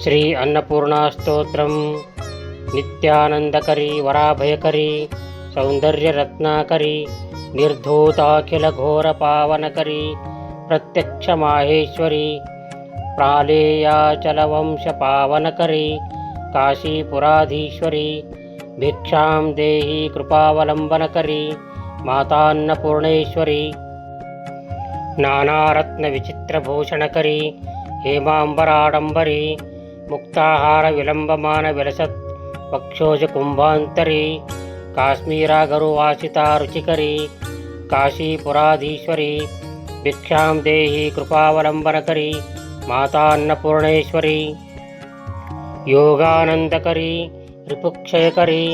ಶ್ರೀ ಅನ್ನಪೂರ್ಣಾ ಸ್ತೋತ್ರಂ ನಿತ್ಯಾನಂದಕರಿ ವರಾಭಯಕರಿ ಸೌಂದರ್ಯರತ್ನಾಕರಿ ನಿರ್ಧೂತಾಖಿಲಘೋರ ಪಾವನಕರಿ ಪ್ರತ್ಯಕ್ಷ ಮಾಹೇಶ್ವರಿ ಪ್ರಾಲೇಯಾಚಲವಂಶ ಪಾವನಕರಿ ಕಾಶೀಪುರಾಧೀಶ್ವರಿ ಭಿಕ್ಷಾಂ ದೇಹಿ ಕೃಪಾವಲಂಬನಕರಿ ಮಾತಾನ್ನಪೂರ್ಣೇಶ್ವರಿ ನಾನಾರತ್ನ ವಿಚಿತ್ರಭೂಷಣಕರಿ ಹೇಮಾಂಬರಾಡಂಬರಿ ಮುಕ್ತಾಹಾರ ವಿಲಂಬಮಾನ ವಿಲಸತ್ ವಕ್ಷೋಜ ಕುಂಭಾಂತರಿ ಕಾಶ್ಮೀರಾಗರುವಾಸಿತಾ ರುಚಿಕರಿ ಕಾಶೀಪುರಾಧೀಶ್ವರಿ ಭಿಕ್ಷಾಂ ದೇಹಿ ಕೃಪಾವಲಂಬನಕರಿ ಮಾತಾನ್ನಪೂರ್ಣೇಶ್ವರಿ ಯೋಗಾನಂದಕರಿ ರಿಪುಕ್ಷಯಕರಿ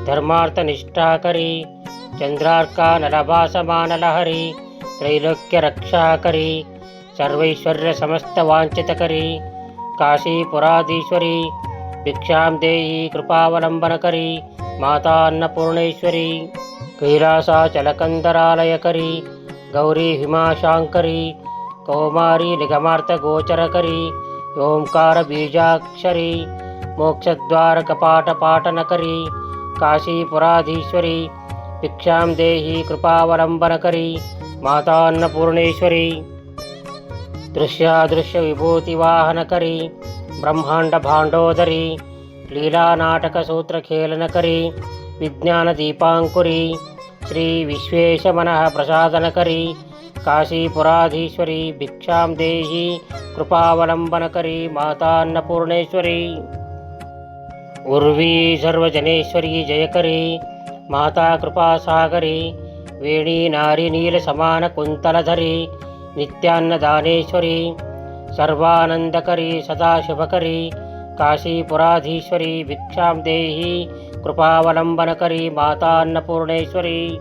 ಧರ್ಮಾರ್ಥನಿಷ್ಠಾಕರಿ ಚಂದ್ರಾರ್ಕಾ ನಲಭಾಸಮಾನಲಹರಿ ತ್ರೈಲೋಕ್ಯರಕ್ಷಾಕರಿ ಸರ್ವೈಶ್ವರ್ಯ ಸಮಸ್ತವಾಂಛಿತಕರಿ ಕಾಶೀಪುರಾಧೀಶ್ವರಿ ಭಿಕ್ಷಾಂ ದೇಹಿ ಕೃಪಾವಲಂಬನಕರಿ ಮಾತಾನ್ನಪೂರ್ಣೇಶ್ವರಿ ಕೈಲಾಸಾಚಲಕಂದರಾಲಯಕರಿ ಗೌರಿ ಹಿಮಾಶಾಂಕರಿ ಕೌಮಾರಿ ನಿಗಮಾರ್ಥಗೋಚರಕರಿ ಓಂಕಾರ ಬೀಜಾಕ್ಷರಿ ಮೋಕ್ಷದ್ವಾರ ಕಪಾಟಪಾಟನಕರಿ ಕಾಶೀಪುರಾಧೀಶ್ವರಿ ಭಿಕ್ಷಾಂ ದೇಹಿ ಕೃಪಾವಲಂಬನಕರಿ ಮಾತಾನ್ನಪೂರ್ಣೇಶ್ವರಿ ದೃಶ್ಯಾದೃಶ್ಯ ವಿಭೂತಿವಾಹನಕರಿ ಬ್ರಹ್ಮಾಂಡ ಭಾಂಡೋದರಿ ಲೀಲಾನಾಟಕ ಸೂತ್ರಖೇಲನಕರಿ ವಿಜ್ಞಾನ ದೀಪಾಂಕುರಿ ಶ್ರೀ ವಿಶ್ವೇಶಮನಃ ಪ್ರಸಾದನಕರಿ ಕಾಶೀಪುರಾಧೀಶ್ವರಿ ಭಿಕ್ಷಾಂ ದೇಹಿ ಕೃಪಾವಲಂಬನಕರಿ ಮಾತಾನ್ನಪೂರ್ಣೇಶ್ವರಿ ಉರ್ವೀ ಸರ್ವಜನೇಶ್ವರಿ ಜಯಕರಿ ಮಾತಾ ಕೃಪಾಸಾಗರಿ ವೇಣಿ ನಾರಿ ನೀಲ ಸಮಾನ ಕುಂತಲಧರಿ ನಿತ್ಯಾನ್ನದಾನೇಶ್ವರಿ ಸರ್ವಾನಂದಕರಿ ಸದಾಶುಭಕರಿ ಕಾಶೀಪುರಾಧೀಶ್ವರಿ ಭಿಕ್ಷಾಂ ದೇಹಿ ಕೃಪಾವಲಂಬನಕರಿ ಮಾತಾನ್ನಪೂರ್ಣೇಶ್ವರಿ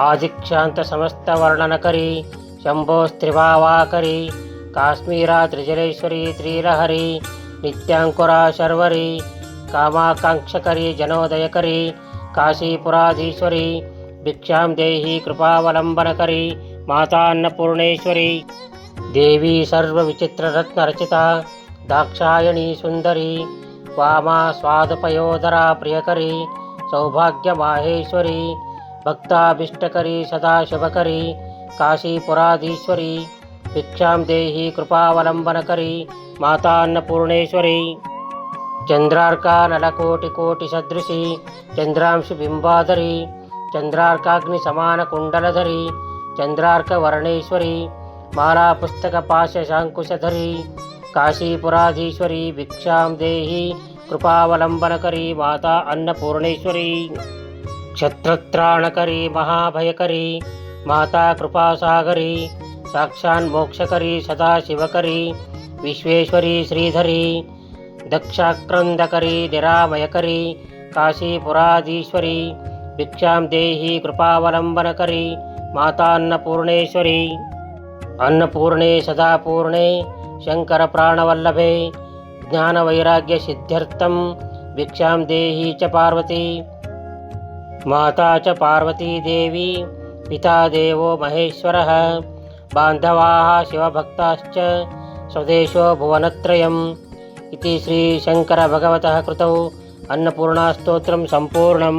ಆದಿಕ್ಷಾಂತ ಸಮಸ್ತವರ್ಣನಕರಿ ಶಂಭೋಸ್ತ್ರಿಭಾವಾಕರಿ ಕಾಶ್ಮೀರಾ ತ್ರಿಜಲೇಶ್ವರಿ ತ್ರಿಲಹರಿ ನಿತ್ಯಾಂಕುರಾ ಶರ್ವರಿ ಕಾಮಾಕಾಂಕ್ಷಕರಿ ಜನೋದಯಕರಿ ಕಾಶೀಪುರಾಧೀಶ್ವರಿ ಭಿಕ್ಷಾಂ ದೇಹಿ ಕೃಪಾವಲಂಬನಕರಿ ಮಾತಾನ್ನಪೂರ್ಣೇಶ್ವರಿ ದೇವಿ ಸರ್ವವಿಚಿತ್ರರತ್ನರಚಿತಾ ದಾಕ್ಷಾಯಣಿ ಸುಂದರಿ ವಾಮಾ ಸ್ವಾದಪಯೋದರಾ ಪ್ರಿಯಕರಿ ಸೌಭಾಗ್ಯಮಾಹೇಶ್ವರಿ ಭಕ್ತಾಭೀಷ್ಟಕರಿ ಸದಾಶುಭಕರಿ ಕಾಶೀಪುರಾಧೀಶ್ವರಿ ಭಿಕ್ಷಾಂ ದೇಹಿ ಕೃಪಾವಲಂಬನಕರಿ ಮಾತಾನ್ನಪೂರ್ಣೇಶ್ವರಿ ಚಂದ್ರಾರ್ಕಾ ನಲಕೋಟಿಕೋಟಿ ಸದೃಶಿ ಚಂದ್ರಾಂಶು ಬಿಂಬಾಧರಿ ಚಂದ್ರಾರ್ಕಾಗ್ನಿ ಸಮಾನ ಕುಂಡಲಧರಿ ಚಂದ್ರಾರ್ಕ ವರ್ಣೇಶ್ವರಿ ಮಾಲಾ ಪುಸ್ತಕ ಪಾಶ ಶಾಂಕುಶಧರಿ ಕಾಶೀಪುರಾಧೀಶ್ವರಿ ಭಿಕ್ಷಾಂ ದೇಹಿ ಕೃಪಾವಲಂಬನಕರಿ ಮಾತಾ ಅನ್ನಪೂರ್ಣೇಶ್ವರಿ ಕ್ಷತ್ರತ್ರಾಣಕರಿ ಮಹಾಭಯಕರಿ ಮಾತಾ ಕೃಪಾಸಾಗರಿ ಸಾಕ್ಷಾನ್ಮೋಕ್ಷಕರಿ ಸದಾಶಿವಕರಿ ವಿಶ್ವೇಶ್ವರಿ ಶ್ರೀಧರಿ ದಕ್ಷಾಕ್ರಂದಕರಿ ನಿರಾಮಯಕರಿ ಕಾಶೀಪುರಾಧೀಶ್ವರಿ ಭಿಕ್ಷಾಂ ದೇಹಿ ಕೃಪಾವಲಂಬನಕರಿ ಮಾತಾನ್ನಪೂರ್ಣೇಶ್ವರಿ ಅನ್ನಪೂರ್ಣೆ ಸದಾಪೂರ್ಣೆ ಶಂಕರ ಪ್ರಾಣವಲ್ಲಭೆ ಜ್ಞಾನವೈರಾಗ್ಯ ಸಿದ್ಧ್ಯರ್ಥಂ ಭಿಕ್ಷಾಂ ದೇಹಿ ಚ ಪಾರ್ವತಿ ಮಾತಾ ಚ ಪಾರ್ವತೀ ದೇವಿ ಪಿತಾ ದೇವೋ ಮಹೇಶ್ವರಃ ಬಾಂಧವಾಃ ಶಿವಭಕ್ತಾಶ್ಚ ಸ್ವದೇಶೋ ಭುವನತ್ರಯಂ ಇತಿ ಶ್ರೀ ಶಂಕರ ಭಗವತಃ ಕೃತೌ ಅನ್ನಪೂರ್ಣಾ ಸ್ತೋತ್ರಂ ಸಂಪೂರ್ಣಂ।